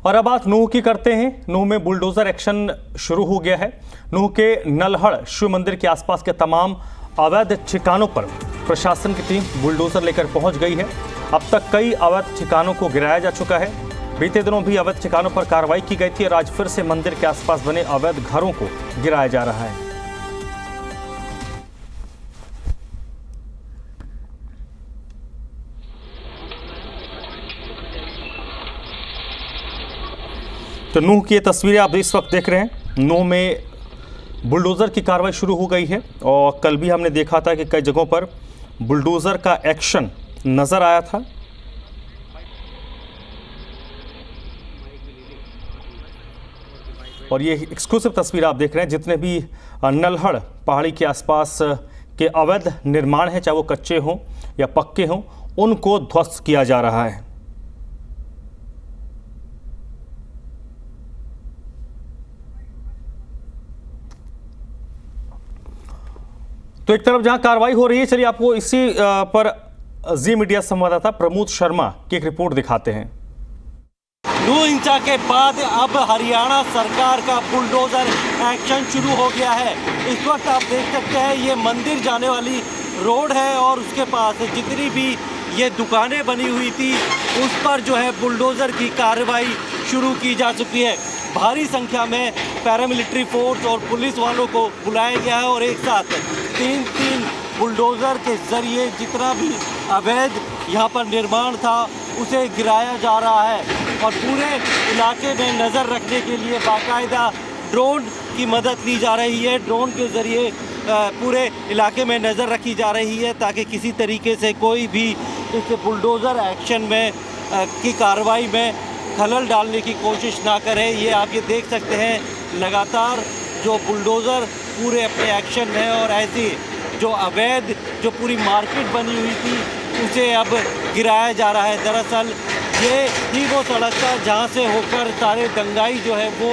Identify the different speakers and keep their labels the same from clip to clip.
Speaker 1: और अब बात नूह की करते हैं। नूह में बुलडोजर एक्शन शुरू हो गया है। नूह के नलहड़ शिव मंदिर के आसपास के तमाम अवैध ठिकानों पर प्रशासन की टीम बुलडोजर लेकर पहुंच गई है। अब तक कई अवैध ठिकानों को गिराया जा चुका है। बीते दिनों भी अवैध ठिकानों पर कार्रवाई की गई थी और आज फिर से मंदिर के आसपास बने अवैध घरों को गिराया जा रहा है। तो नूह की ये तस्वीरें आप इस वक्त देख रहे हैं। नूह में बुलडोज़र की कार्रवाई शुरू हो गई है और कल भी हमने देखा था कि कई जगहों पर बुलडोज़र का एक्शन नज़र आया था। और ये एक्सक्लूसिव तस्वीर आप देख रहे हैं। जितने भी नलहड़ पहाड़ी के आसपास के अवैध निर्माण हैं, चाहे वो कच्चे हों या पक्के हों, उनको ध्वस्त किया जा रहा है। तो एक तरफ जहां कार्रवाई हो रही है, चलिए आपको इसी पर जी मीडिया संवाददाता प्रमोद शर्मा की एक रिपोर्ट दिखाते हैं।
Speaker 2: नूह हिंसा के बाद अब हरियाणा सरकार का बुलडोजर एक्शन शुरू हो गया है। इस वक्त आप देख सकते हैं ये मंदिर जाने वाली रोड है और उसके पास जितनी भी ये दुकानें बनी हुई थी उस पर जो है बुलडोजर की कार्रवाई शुरू की जा चुकी है। भारी संख्या में पैरामिलिट्री फोर्स और पुलिस वालों को बुलाया गया है और एक साथ तीन बुलडोज़र के ज़रिए जितना भी अवैध यहाँ पर निर्माण था उसे गिराया जा रहा है। और पूरे इलाके में नज़र रखने के लिए बाकायदा ड्रोन की मदद ली जा रही है। ड्रोन के ज़रिए पूरे इलाके में नज़र रखी जा रही है ताकि किसी तरीके से कोई भी इस बुलडोज़र एक्शन में की कार्रवाई में खलल डालने की कोशिश ना करे। ये आप ये देख सकते हैं, लगातार जो बुलडोज़र पूरे अपने एक्शन में है और ऐसी जो अवैध जो पूरी मार्केट बनी हुई थी उसे अब गिराया जा रहा है। दरअसल ये ही वो सड़क था जहाँ से होकर सारे दंगाई जो है वो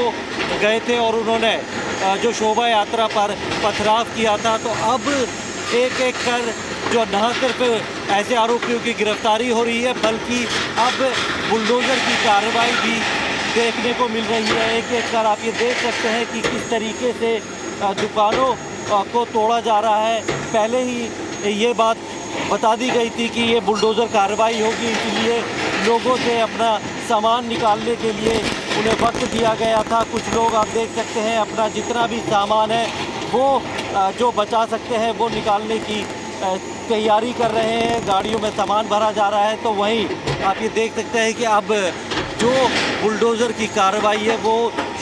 Speaker 2: गए थे और उन्होंने जो शोभा यात्रा पर पथराव किया था। तो अब एक एक कर जो न सिर्फ ऐसे आरोपियों की गिरफ्तारी हो रही है बल्कि अब बुलडोज़र की कार्रवाई भी देखने को मिल रही है। एक एक कर आप ये देख सकते हैं कि किस तरीके से दुकानों को तोड़ा जा रहा है। पहले ही ये बात बता दी गई थी कि ये बुलडोज़र कार्रवाई होगी, इसलिए लोगों से अपना सामान निकालने के लिए उन्हें वक्त दिया गया था। कुछ लोग आप देख सकते हैं अपना जितना भी सामान है वो जो बचा सकते हैं वो निकालने की तैयारी कर रहे हैं। गाड़ियों में सामान भरा जा रहा है। तो वहीं आप ये देख सकते हैं कि अब जो बुलडोज़र की कार्रवाई है वो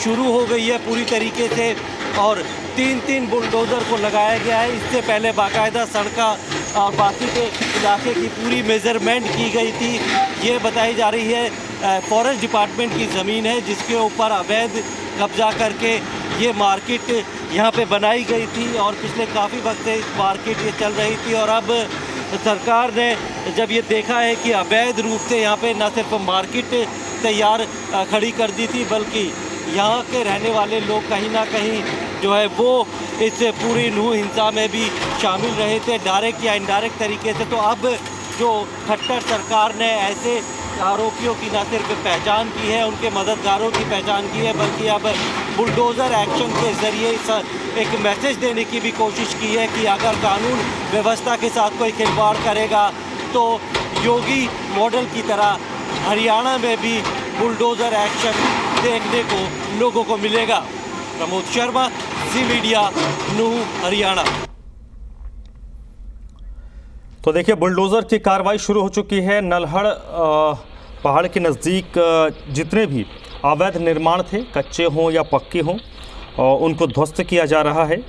Speaker 2: शुरू हो गई है पूरी तरीके से और तीन बुलडोज़र को लगाया गया है। इससे पहले बाकायदा सड़कें और बाकी के इलाके की पूरी मेज़रमेंट की गई थी। ये बताई जा रही है फॉरेस्ट डिपार्टमेंट की ज़मीन है जिसके ऊपर अवैध कब्जा करके ये मार्केट यहाँ पे बनाई गई थी और पिछले काफ़ी वक्त से मार्केट ये चल रही थी। और अब सरकार ने जब ये देखा है कि अवैध रूप से यहाँ पे न सिर्फ मार्केट तैयार खड़ी कर दी थी बल्कि यहाँ के रहने वाले लोग कहीं ना कहीं जो है वो इस पूरी नूह हिंसा में भी शामिल रहे थे डायरेक्ट या इनडायरेक्ट तरीके से। तो अब जो खट्टर सरकार ने ऐसे आरोपियों की न सिर्फ पहचान की है, उनके मददगारों की पहचान की है, बल्कि अब बुलडोज़र एक्शन के ज़रिए एक मैसेज देने की भी कोशिश की है कि अगर कानून व्यवस्था के साथ कोई खिलवाड़ करेगा तो योगी मॉडल की तरह हरियाणा में भी बुलडोज़र एक्शन देखने को लोगों को मिलेगा। प्रमोद शर्मा, जी मीडिया, नूह, हरियाणा।
Speaker 1: तो देखिए बुलडोज़र की कार्रवाई शुरू हो चुकी है। नलहड़ पहाड़ के नज़दीक जितने भी अवैध निर्माण थे, कच्चे हों या पक्के हों, उनको ध्वस्त किया जा रहा है।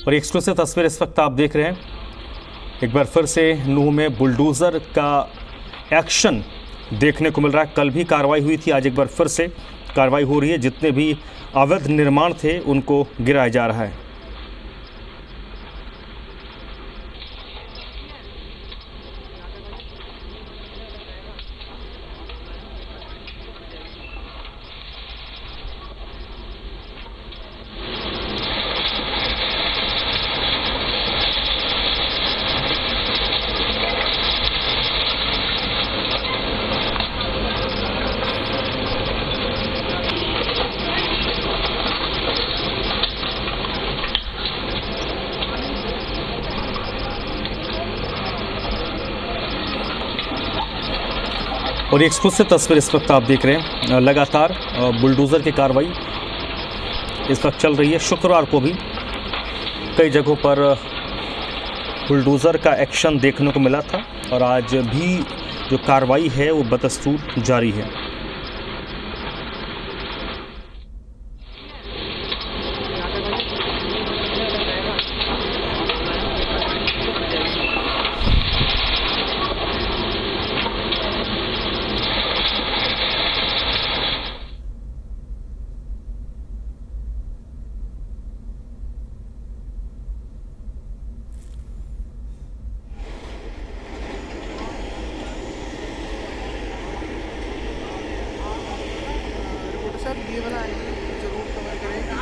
Speaker 1: और एक्सक्लूसिव तस्वीर इस वक्त आप देख रहे हैं। एक बार फिर से नूह में बुलडोज़र का एक्शन देखने को मिल रहा है। कल भी कार्रवाई हुई थी, आज एक बार फिर से कार्रवाई हो रही है। जितने भी अवैध निर्माण थे उनको गिराया जा रहा है। और ये एक्सक्लूसिव तस्वीर इस वक्त आप देख रहे हैं। लगातार बुलडोज़र की कार्रवाई इस वक्त चल रही है। शुक्रवार को भी कई जगहों पर बुलडोज़र का एक्शन देखने को मिला था और आज भी जो कार्रवाई है वो बदस्तूर जारी है।
Speaker 3: सर ये वाला एंगल जरूर कवर करें कि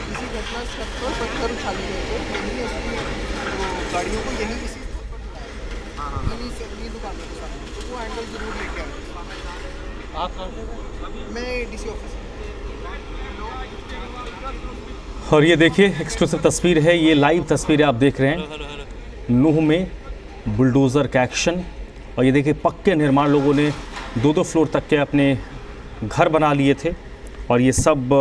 Speaker 3: किसी घटना स्थल पर पत्थर उछाले गए थे, यही उसकी वो गाड़ियों को यही किसी दुकानों के सामने, तो वो एंगल जरूर लेके आए।
Speaker 2: आप कहाँ से?
Speaker 3: मैं डीसी ऑफिस।
Speaker 1: और ये देखिए एक्सक्लूसिव तस्वीर है, ये लाइव तस्वीरें आप देख रहे हैं नूह में बुलडोज़र का एक्शन। और ये देखिए पक्के निर्माण, लोगों ने 2-2 फ्लोर तक के अपने घर बना लिए थे और ये सब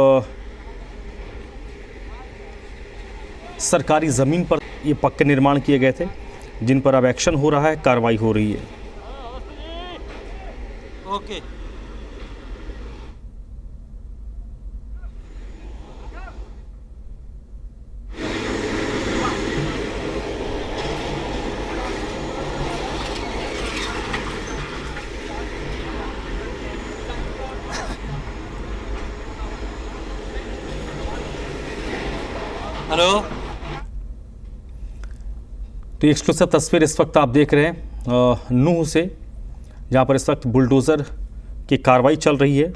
Speaker 1: सरकारी ज़मीन पर ये पक्के निर्माण किए गए थे, जिन पर अब एक्शन हो रहा है, कार्रवाई हो रही है।
Speaker 2: ओके। हेलो।
Speaker 1: तो ये एक्सक्लूसिव तस्वीर इस वक्त आप देख रहे हैं नूह से, जहाँ पर इस वक्त बुलडोज़र की कार्रवाई चल रही है।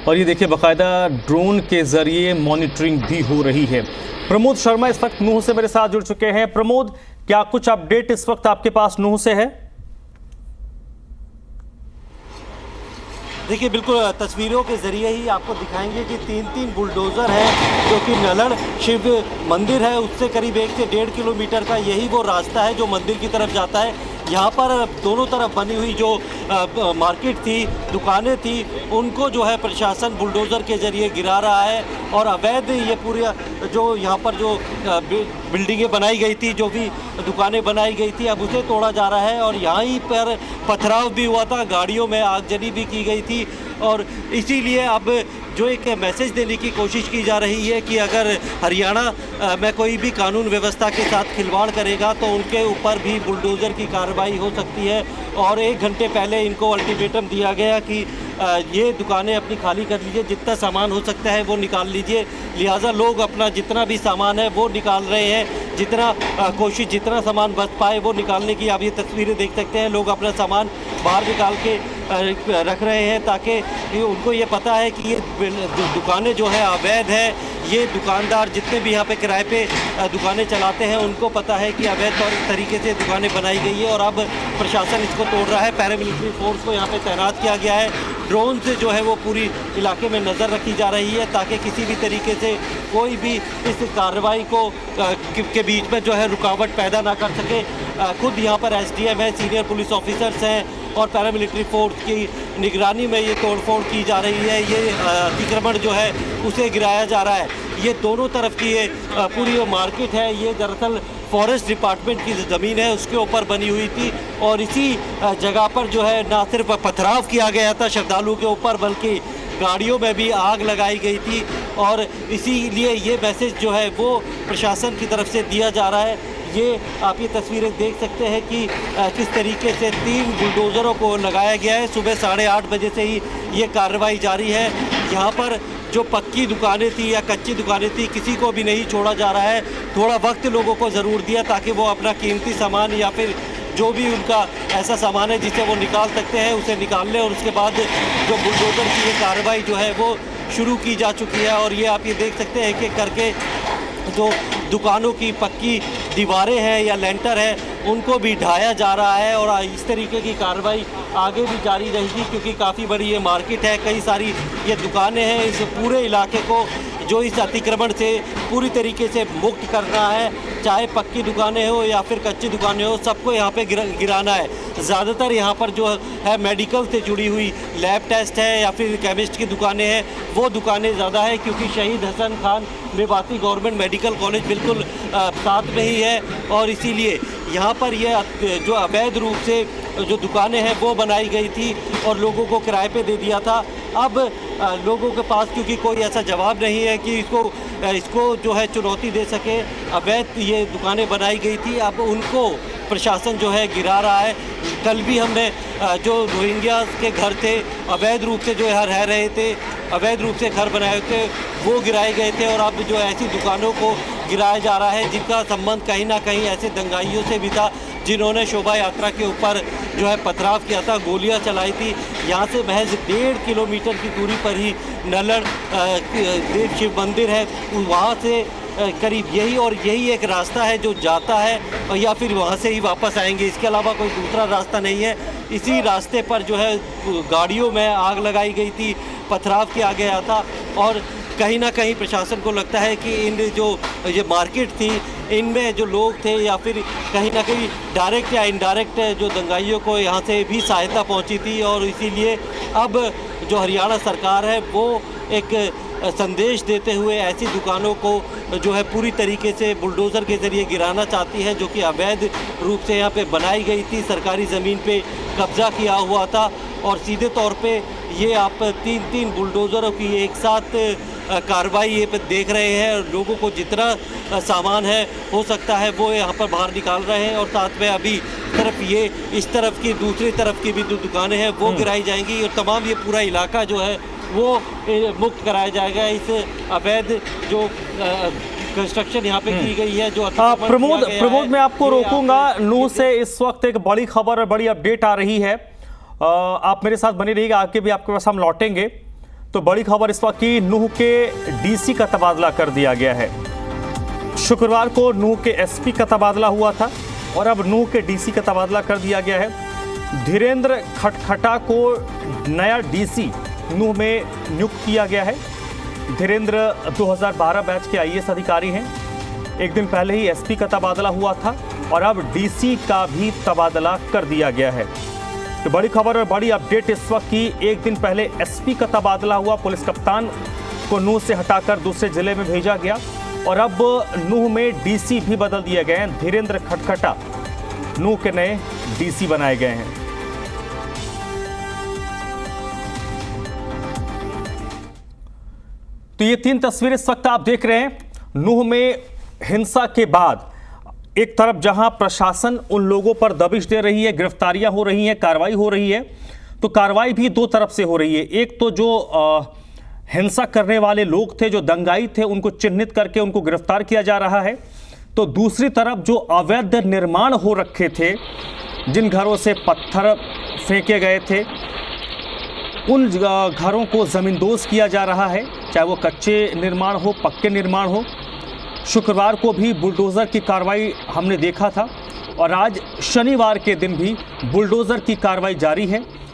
Speaker 1: और ये देखिए बाकायदा ड्रोन के ज़रिए मॉनिटरिंग भी हो रही है। प्रमोद शर्मा इस वक्त नूह से मेरे साथ जुड़ चुके हैं। प्रमोद, क्या कुछ अपडेट इस वक्त आपके पास नूह से है?
Speaker 2: देखिए बिल्कुल तस्वीरों के ज़रिए ही आपको दिखाएंगे कि 3 बुलडोज़र हैं, जो कि नलड़ शिव मंदिर है उससे करीब 1 से 1.5 किलोमीटर का यही वो रास्ता है जो मंदिर की तरफ जाता है। यहाँ पर दोनों तरफ बनी हुई जो मार्केट थी, दुकानें थी, उनको जो है प्रशासन बुलडोज़र के ज़रिए गिरा रहा है और अवैध ये पूरी जो यहाँ पर जो बिल्डिंगें बनाई गई थी, जो भी दुकानें बनाई गई थी, अब उसे तोड़ा जा रहा है। और यहाँ ही पर पथराव भी हुआ था, गाड़ियों में आगजनी भी की गई थी और इसीलिए अब जो एक मैसेज देने की कोशिश की जा रही है कि अगर हरियाणा में कोई भी कानून व्यवस्था के साथ खिलवाड़ करेगा तो उनके ऊपर भी बुलडोज़र की कार्रवाई हो सकती है। और 1 घंटे पहले इनको अल्टीमेटम दिया गया कि ये दुकानें अपनी खाली कर लीजिए, जितना सामान हो सकता है वो निकाल लीजिए। लिहाजा लोग अपना जितना भी सामान है वो निकाल रहे हैं, जितना कोशिश जितना सामान बच पाए वो निकालने की आप ये तस्वीरें देख सकते हैं। लोग अपना सामान बाहर निकाल के रख रहे हैं ताकि उनको ये पता है कि ये दुकानें जो है अवैध है। ये दुकानदार जितने भी यहाँ पे किराए पे दुकानें चलाते हैं उनको पता है कि अवैध तरीके से दुकानें बनाई गई है और अब प्रशासन इसको तोड़ रहा है। पैरामिलिट्री फोर्स को यहाँ पे तैनात किया गया है। ड्रोन से जो है वो पूरी इलाके में नज़र रखी जा रही है ताकि किसी भी तरीके से कोई भी इस कार्रवाई को के बीच में जो है रुकावट पैदा ना कर सके। खुद यहाँ पर SDM है, सीनियर पुलिस ऑफिसर्स हैं और पैरामिलिट्री फोर्स की निगरानी में ये तोड़फोड़ की जा रही है। ये अतिक्रमण जो है उसे गिराया जा रहा है। ये दोनों तरफ की ये पूरी मार्केट है, ये दरअसल फॉरेस्ट डिपार्टमेंट की ज़मीन है उसके ऊपर बनी हुई थी और इसी जगह पर जो है ना सिर्फ पथराव किया गया था श्रद्धालुओं के ऊपर, बल्कि गाड़ियों में भी आग लगाई गई थी। और इसीलिए ये मैसेज जो है वो प्रशासन की तरफ से दिया जा रहा है। ये आप ये तस्वीरें देख सकते हैं कि किस तरीके से 3 बुलडोज़रों को लगाया गया है। सुबह 8:30 बजे से ही ये कार्रवाई जारी है। यहाँ पर जो पक्की दुकानें थी या कच्ची दुकानें थी, किसी को भी नहीं छोड़ा जा रहा है। थोड़ा वक्त लोगों को ज़रूर दिया ताकि वो अपना कीमती सामान या फिर जो भी उनका ऐसा सामान है जिसे वो निकाल सकते हैं उसे निकाल लें। और उसके बाद जो बुलडोज़र की ये कार्रवाई जो है वो शुरू की जा चुकी है। और ये आप ये देख सकते हैं कि करके जो दुकानों की पक्की दीवारें हैं या लेंटर है उनको भी ढाया जा रहा है। और इस तरीके की कार्रवाई आगे भी जारी रहेगी, क्योंकि काफ़ी बड़ी ये मार्केट है, कई सारी ये दुकानें हैं। इस पूरे इलाके को जो इस अतिक्रमण से पूरी तरीके से मुक्त करना है, चाहे पक्की दुकानें हो या फिर कच्ची दुकानें हो, सबको यहाँ पे गिराना है। ज़्यादातर यहाँ पर जो है मेडिकल से जुड़ी हुई लैब टेस्ट है या फिर केमिस्ट की दुकानें हैं, वो दुकानें ज़्यादा है, क्योंकि Shaheed Hasan Khan Mewati government medical college बिल्कुल साथ में ही है। और इसीलिए यहाँ पर ये जो अवैध रूप से जो दुकानें हैं वो बनाई गई थी और लोगों को किराए पे दे दिया था। अब लोगों के पास क्योंकि कोई ऐसा जवाब नहीं है कि इसको जो है चुनौती दे सके, अवैध ये दुकानें बनाई गई थी, अब उनको प्रशासन जो है गिरा रहा है। कल भी हमने जो रोहिंग्या के घर थे, अवैध रूप से जो यहाँ रह रहे थे, अवैध रूप से घर बनाए थे, वो गिराए गए थे। और अब जो ऐसी दुकानों को गिराया जा रहा है जिनका संबंध कहीं ना कहीं ऐसे दंगाइयों से भी था जिन्होंने शोभा यात्रा के ऊपर जो है पथराव किया था, गोलियां चलाई थी। यहाँ से महज 1.5 किलोमीटर की दूरी पर ही नल्हड़ देव शिव मंदिर है, वहाँ से करीब यही एक रास्ता है जो जाता है और या फिर वहाँ से ही वापस आएंगे, इसके अलावा कोई दूसरा रास्ता नहीं है। इसी रास्ते पर जो है गाड़ियों में आग लगाई गई थी, पथराव किया गया था। और कहीं ना कहीं प्रशासन को लगता है कि इन जो ये मार्केट थी इनमें जो लोग थे या फिर कहीं ना कहीं डायरेक्ट या इनडायरेक्ट जो दंगाइयों को यहाँ से भी सहायता पहुँची थी। और इसीलिए अब जो हरियाणा सरकार है वो एक संदेश देते हुए ऐसी दुकानों को जो है पूरी तरीके से बुलडोज़र के ज़रिए गिराना चाहती है, जो कि अवैध रूप से यहाँ पे बनाई गई थी, सरकारी ज़मीन पे कब्ज़ा किया हुआ था। और सीधे तौर पे ये आप तीन बुलडोज़रों की एक साथ कार्रवाई ये पे देख रहे हैं। लोगों को जितना सामान है हो सकता है वो यहाँ पर बाहर निकाल रहे हैं। और साथ में अभी तरफ ये इस तरफ की दूसरी तरफ की भी जो दुकानें हैं वो गिराई जाएंगी और तमाम ये पूरा इलाका जो है वो मुक्त कराया जाएगा इस अवैध जो कंस्ट्रक्शन यहाँ पे की गई है। जो
Speaker 1: प्रमोद मैं आपको रोकूंगा। नूह से इस वक्त एक बड़ी खबर और बड़ी अपडेट आ रही है, आप मेरे साथ बने रहिएगा, आगे भी आपके पास हम लौटेंगे। तो बड़ी खबर इस वक्त की, नूह के डीसी का तबादला कर दिया गया है। शुक्रवार को नूह के एसपी का तबादला हुआ था और अब नूह के डीसी का तबादला कर दिया गया है। धीरेन्द्र खटखटा को नया डीसी नूह में नियुक्त किया गया है। धीरेन्द्र 2012 बैच के आईएएस अधिकारी हैं। एक दिन पहले ही एसपी का तबादला हुआ था और अब डीसी का भी तबादला कर दिया गया है। तो बड़ी खबर और बड़ी अपडेट इस वक्त की, एक दिन पहले एसपी का तबादला हुआ, पुलिस कप्तान को नूह से हटाकर दूसरे जिले में भेजा गया और अब नूह में डीसी भी बदल दिए गए हैं। धीरेन्द्र खटखटा नूह के नए डीसी बनाए गए हैं। तो ये 3 तस्वीरें इस वक्त आप देख रहे हैं। नूह में हिंसा के बाद एक तरफ जहां प्रशासन उन लोगों पर दबिश दे रही है, गिरफ्तारियां हो रही हैं, कार्रवाई हो रही है, तो कार्रवाई भी 2 तरफ से हो रही है। एक तो जो हिंसा करने वाले लोग थे, जो दंगाई थे, उनको चिन्हित करके उनको गिरफ्तार किया जा रहा है। तो दूसरी तरफ जो अवैध निर्माण हो रखे थे, जिन घरों से पत्थर फेंके गए थे, उन घरों को जमींदोज किया जा रहा है, चाहे वो कच्चे निर्माण हो, पक्के निर्माण हो। शुक्रवार को भी बुलडोज़र की कार्रवाई हमने देखा था और आज शनिवार के दिन भी बुलडोज़र की कार्रवाई जारी है।